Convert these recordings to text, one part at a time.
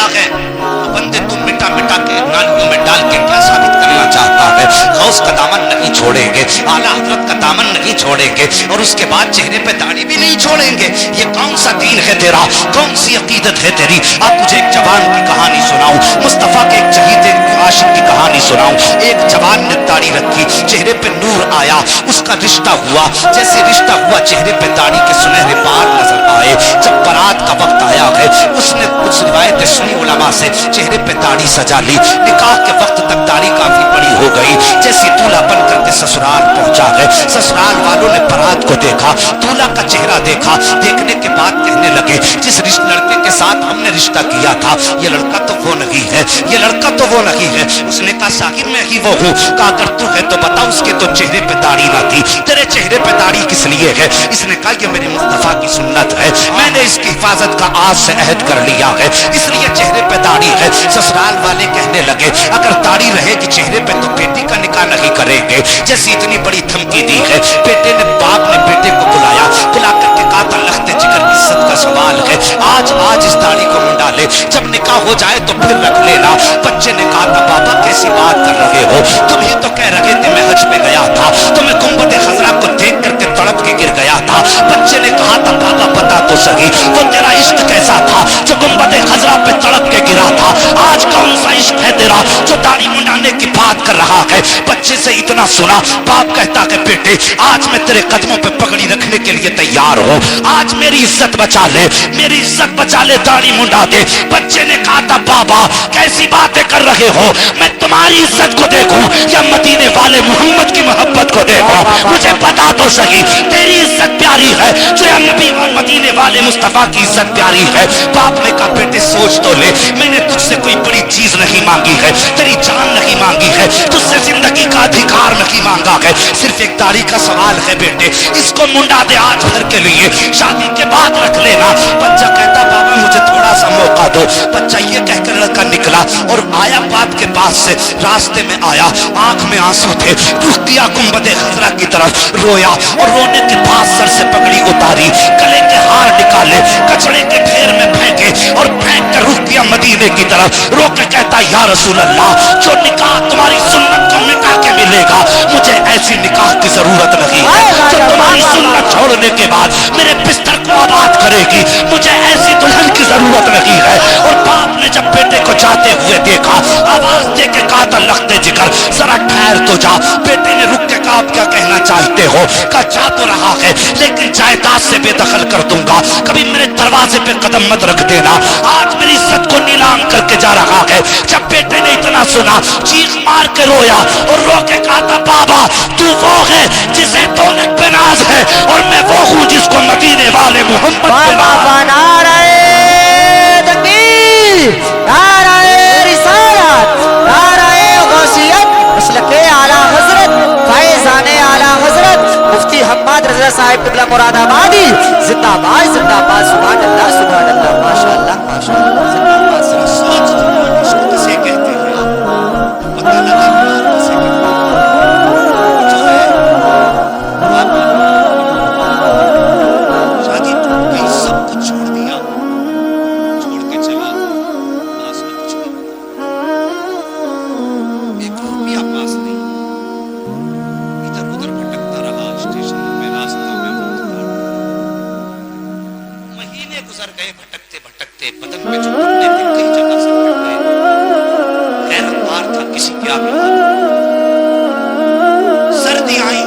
दाग है, बंदे तुम मिटा मिटा के नालियों में डाल के क्या साबित करना चाहता है? गौस का दामन नहीं छोड़ेंगे, आला हजरत का दामन नहीं छोड़ेंगे, और उसके बाद चेहरे पे दाढ़ी भी नहीं छोड़ेंगे। ये कौन सा दीन है तेरा, कौन सी अकीदत है तेरी? आप मुझे एक जवान की कहानी सुनाऊं, मुस्तफा के एक शहीद आशिक की कहानी सुनाऊं। एक जवान ने दाढ़ी रखी, चेहरे पे नूर आया, उसका रिश्ता हुआ। जैसे रिश्ता हुआ चेहरे पे दाढ़ी के सुनहरे बाल नजर आए। जब बारात का वक्त आया है, उसने कुछ रिवायतें सुनी उलमा से, चेहरे पे दाढ़ी सजा ली। निकाह के वक्त तक दाढ़ी काफी बड़ी हो गई। जैसे दूल्हा बन करके ससुराल पहुंचा है, ससुराल वालों ने बारात को देखा, दूल्हा का चेहरा देखा। देखने के बाद कहने लगे, जिस लड़के के साथ हमने रिश्ता किया था, ये लड़का तो वो नहीं है, ये लड़का तो वो नहीं है। उसने कहा साहिब मैं ही वो हूँ। कहा अगर तू है तो बता, उसके तो चेहरे पे दाढ़ी ना थी, तेरे चेहरे पे दाढ़ी किस लिए है? इसने कहा ये मेरे मुस्तफा की सुन्नत है, मैंने इसकी हिफाजत का आज से अहद कर लिया है, इसलिए चेहरे पे दाढ़ी है। ससुराल वाले कहने लगे अगर दाढ़ी रहेगी चेहरे पे तो बेटी का निकाह नहीं करेंगे। जैसी इतनी बड़ी धमकी दी है, बेटे ने बाप ने बेटे को बुलाया, बुला करके कहा था लख्ते जिगर इज्जत का सवाल है, आज इस दाढ़ी को मुंडा ले, जब निकाह हो जाए तो फिर रख लेना। बच्चे ने कहा था बाबा कैसी बात कर रहे हो, तुम ही तो कह रहे थे मैं हज पे गया था, तो मैं गुंबद खजरा को देख करके तड़प के गिर गया था। बच्चे ने कहा था बाबा बता तो सही, वो तेरा इश्क कैसा था जो गुंबद खजरा पे तड़प के गिरा था? आज कौन सा इश्क है तेरा जो दाढ़ी मुंडाने की बात कर रहा है? बच्चे से इतना सुना, बाप कहता है बेटे आज मैं तेरे कदमों पे पगड़ी रखने के लिए तैयार हूँ, आज मेरी इज्जत बचा ले, मेरी इज्जत बचा ले, दाढ़ी मुंडा दे। बच्चे ने कहा था बाबा कैसी बातें कर रहे हो, मैं तुम्हारी इज्जत को देखूं या मदीने वाले मोहम्मद की मोहब्बत को देखूं? मुझे बता तो सही, तेरी इज्जत प्यारी है जो या नबी और मदीने वाले मुस्तफा की इज्जत प्यारी है? बाप ने कहा बेटे सोच तो ले, मैंने तुझसे कोई बड़ी चीज नहीं मांगी है, तेरी जान नहीं मांगी है, तुझसे जिंदगी का अधिकार नहीं मांगा है, सिर्फ एक दाढ़ी का सवाल है बेटे, इसको मुंडा दे आज भर के लिए, शादी के बाद रख लेना। बच्चा कहता बाबा मुझे थोड़ा सा मौका दो। बच्चा ये कहकर लड़का निकला और आया बाप के पास से, रास्ते में आया, आंख में आंसू थे, रुक दिया गुंबद खजरा की तरफ, रोया और रोने के बाद सर से पगड़ी उतारी, गले के हार निकाले, कचड़े के ढेर में फेंके और फेंक कर रुक दिया मदीने की तरफ। रो के कहता या रसूल अल्लाह, जो निकाह तुम्हारी सुन्नत को मिटा के मिलेगा, मुझे ऐसी निकाह की जरूरत नहीं है जो तुम्हारी सुन्नत छोड़ने के बाद मेरे बिस्तर को आबाद करेगी, मुझे ऐसी दुल्हन की जरूरत नहीं है। और बाप ने जब बेटे को जाते हुए देखा, आवाज दे के कहा था लख्ते जिगर जरा ठहर तो जा। बेटे ने रुक के कहा आप क्या कहना चाहते हो? कहा जा तो रहा है लेकिन जायदाद से बेदखल कर दूंगा, कभी मेरे दरवाजे पे कदम मत रख देना, आज मेरी इज्जत को नीलाम करके जा रहा है। जब बेटे ने इतना सुना, चीख मार के रोया और रो के कहा था बाबा तू वो है जिसे दौलत पे नाज है और मैं वो हूँ जिसको मदीने वाले मोहम्मद पे नाज है। नाराए रिसालत, नाराए गौसियत, मसलके आला हजरत, फैज़ाने आला हजरत मुफ्ती हम्माद रज़ा साहिब क़िबला मुरादाबादी जिंदाबाद जिंदाबाद। सुभान अल्लाह सुभान अल्लाह, माशाअल्लाह माशाअल्लाह, जिंदाबाद। सोच इश्क किसे कहते हैं, पता लगा किसे कहते हैं? जो है बाप शादी टूट गई, सब कुछ छोड़ दिया, छोड़ के चला, पास में कुछ नहीं, एक रुपया पास नहीं, इधर उधर भटकता रहा, स्टेशन में रास्तों में महीने गुजर गए भटकते भटकते, बदन में जो कपड़े थे कई जगह से फट गए, खैर अंबार था किसी के आगे, सर्दी आई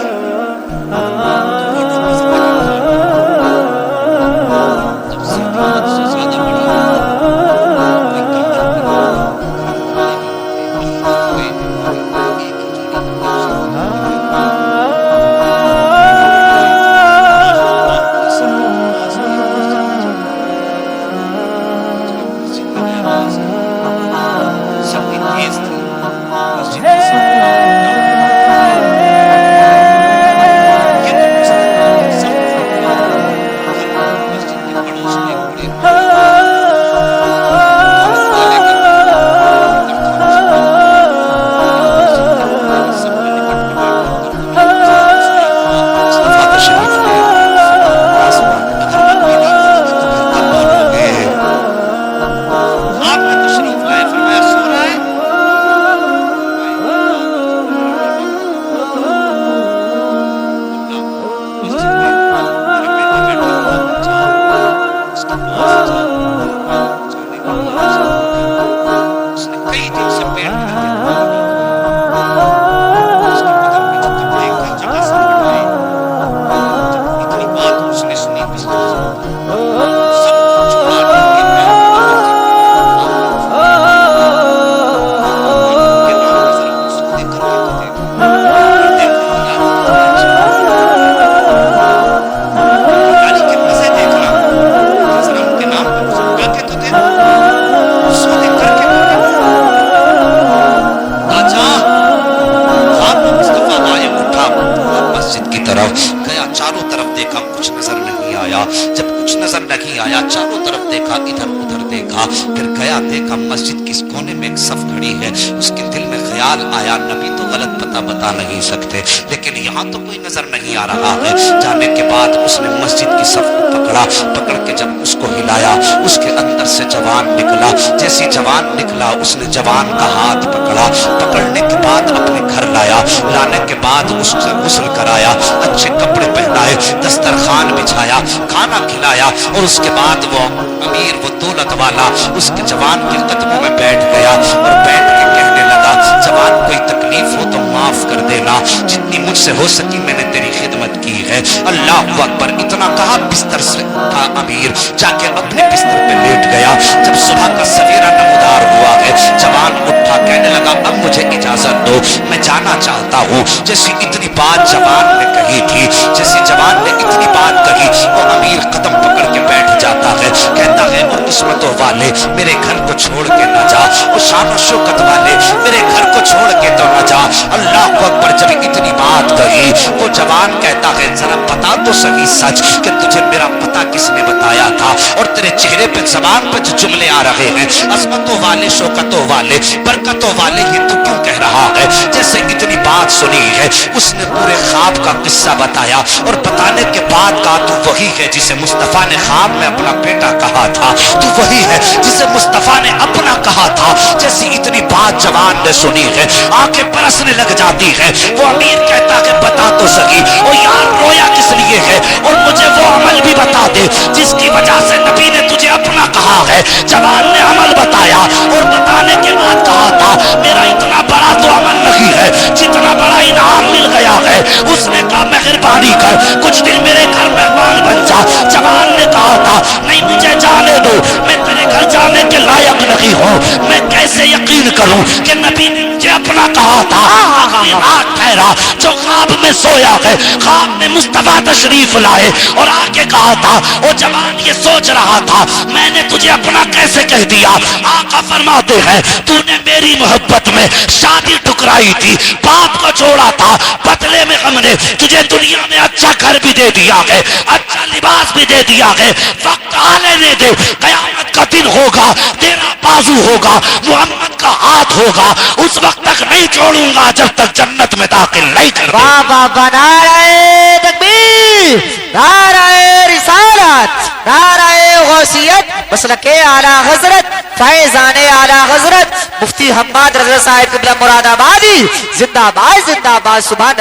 गया, चारों तरफ देखा, कुछ नजर नहीं आया। जब कुछ नजर नहीं आया, चारों तरफ देखा, इधर उधर देखा, फिर गया देखा मस्जिद किस कोने में एक सफ खड़ी है। उसके दिल में ख्याल आया, नबी तो गलत पता बता नहीं सकते, लेकिन यहाँ तो कोई नजर नहीं आ रहा है। जाने के बाद उसने मस्जिद की सफ को पकड़ा, पकड़ के जब उसको हिलाया, उसके अंदर से जवान निकला। जैसी जवान निकला, उसने जवान का हाथ पकड़ा, पकड़ने के बाद अपने घर लाया, लाने के बाद उससे गुस्ल कराया, अच्छे कपड़े पहनाए, दस्तरखान बिछाया, खाना खिलाया, और उसके बाद वो अमीर, वो दौलत वाला उसके जवान के कदमों में बैठ गया और बैठ के कहने लगा, जवान कोई तकलीफ हो तो माफ कर देना, जितनी मुझसे हो सकी मैंने तेरी खिदमत की है। अल्लाह अकबर। इतना कहा, बिस्तर से उठा अमीर, जाके अपने बिस्तर पे लेट गया। जब सुबह का सवेरा नमूदार हुआ है, जवान उठा, कहने लगा, अब मुझे इजाजत दो, मैं जाना चाहता हूँ। जैसी इतनी बात जवान ने कही थी, जैसी जवान ने इतनी बात कही, वो अमीर कदम पकड़ के बैठ जाता है, कहता है, वो किस्मतों वाले मेरे घर को छोड़ के न जा, वो शान शौकत वाले मेरे घर को छोड़ के तो न जा। अल्लाह अकबर। जब इतनी बात कही, वो जवान कहता है, जरा बता तो सही सच कि तुझे मेरा पता किसने बताया था, और तेरे चेहरे पे जबान पे जो जुमले आ रहे हैं, अजमतों वाले, शौकतों वाले, बरकतों वाले, ये तू क्यों कह रहा है? जैसे इतनी बात सुनी है, उसने पूरे ख्वाब का किस्सा बताया, और बताने के बाद कहा, तू वही है जिसे मुस्तफा ने ख्वाब में अपना बेटा कहा था, तू वही है जिसे मुस्तफा ने अपना कहा था। जैसी इतनी बात जवान ने सुनी है, आंखें बरसने लग जाती है। वो अमीर कहता है, बता तो सही, ओ यार रोया किस लिए है, और मुझे वो अमल भी बता दे जिसकी वजह से नबी ने तुझे अपना कहा है। जवान ने अमल बताया, और बताने के बाद कहा था, मेरा इतना बड़ा तो अमल नहीं है जितना बड़ा इनाम मिल गया है। उसने कहा, मेहरबानी कर, कुछ दिन मेरे घर मेहमान बन जा। जवान ने कहा था, नहीं, मुझे जाने दो, मैं तेरे घर जाने के लायक नहीं हूँ। मैं कैसे यकीन करूं कि नबी ने मुझे अपना कहा था? आखिरी रात ठहरा, जो ख्वाब में सोया है, ख्वाब में मुस्तफा तशरीफ लाए, और आगे कहा था, वो जवान ये सोच रहा था, मैंने तुझे अपना कैसे कह दिया। आका फरमाते हैं, तूने मेरी मोहब्बत में शादी ठुकराई थी, बाप को छोड़ा था, बदले में हमने तुझे दुनिया में अच्छा घर भी दे दिया है, अच्छा लिबास भी दे दिया है। वक्त आने दे दे, कयामत का दिन होगा, तेरा बाजू होगा, मोहम्मद का हाथ होगा, उस वक्त तक नहीं छोड़ूंगा जब तक जन्नत में दाखिल नहीं कर। बाबा नाराए तकबीर, नाराए रिसालत, नाराए गौसियत, मसलके आला हजरत, फैजाने आला हजरत मुफ्ती हम्माद रज़ा साहिब क़िबला मुरादाबादी, जिंदाबाद जिंदाबाद। सुभान